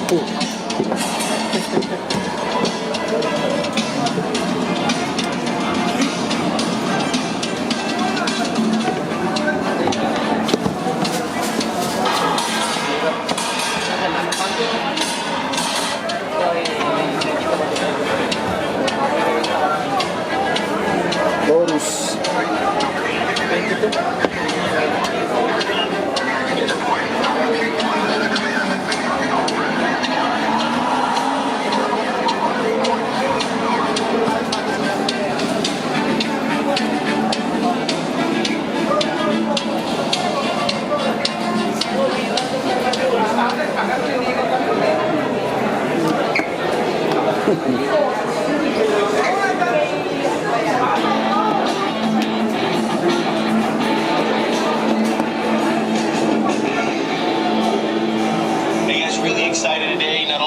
Bonus.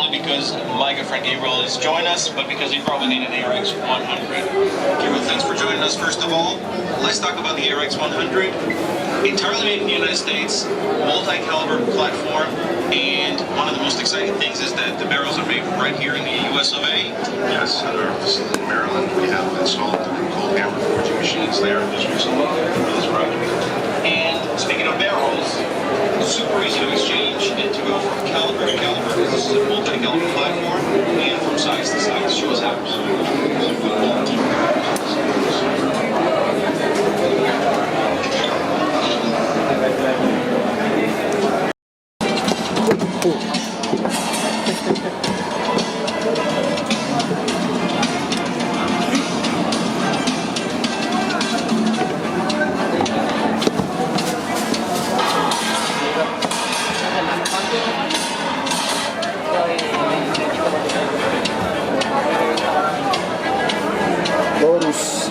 Because my good friend Gabriel is joining us, but because he probably need an ARX 100. Gabriel, thanks for joining us. First of all, let's talk about the ARX 100. Entirely made in the United States, multi-caliber platform, and one of the most exciting things is that the barrels are made right here in the US of A. Yes, at our facility in Maryland, we have installed the cold hammer forging machines there just recently for this project. And speaking of barrels, super easy to exchange and to go from caliber to caliber because this is a multi-caliber platform, and from size to size. Show us how. Bonus.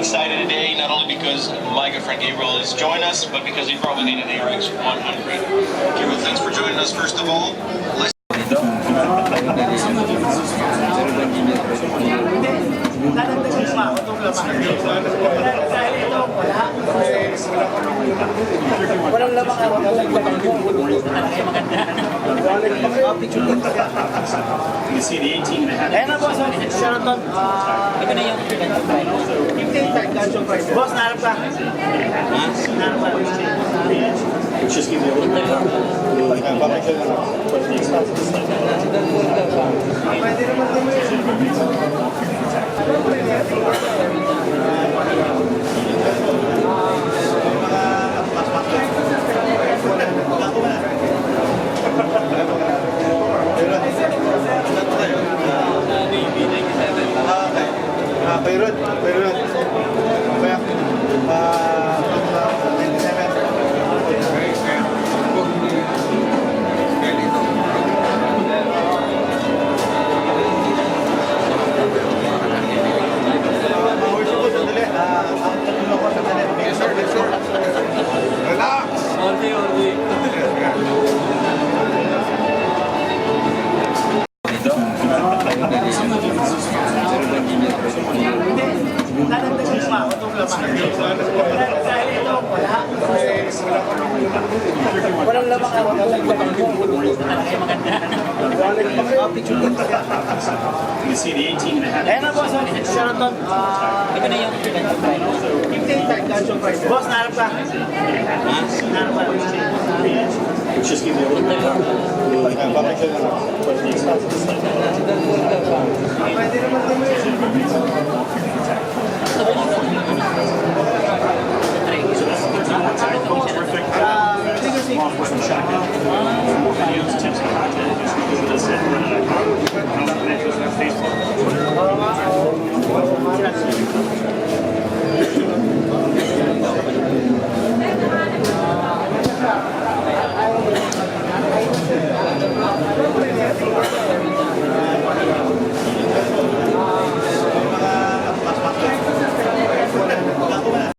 Excited today, not only because my good friend Gabriel is joining us, but because he probably need an ARX 100. Gabriel, thanks for joining us. First of all, let's walang lamang ako You see the 18 and a half. Ayan na boss, Sheraton. Ito na yung 15 price. Boss, naharap ka. Naharap ka. Just give me a little bit of Payrod. Walang lamang ako. You see the 18 and a half. Ayan na boss, Sheraton. Ito na yung 15 price. Boss, naharap ka. Naharap ka. Just give me a little bit of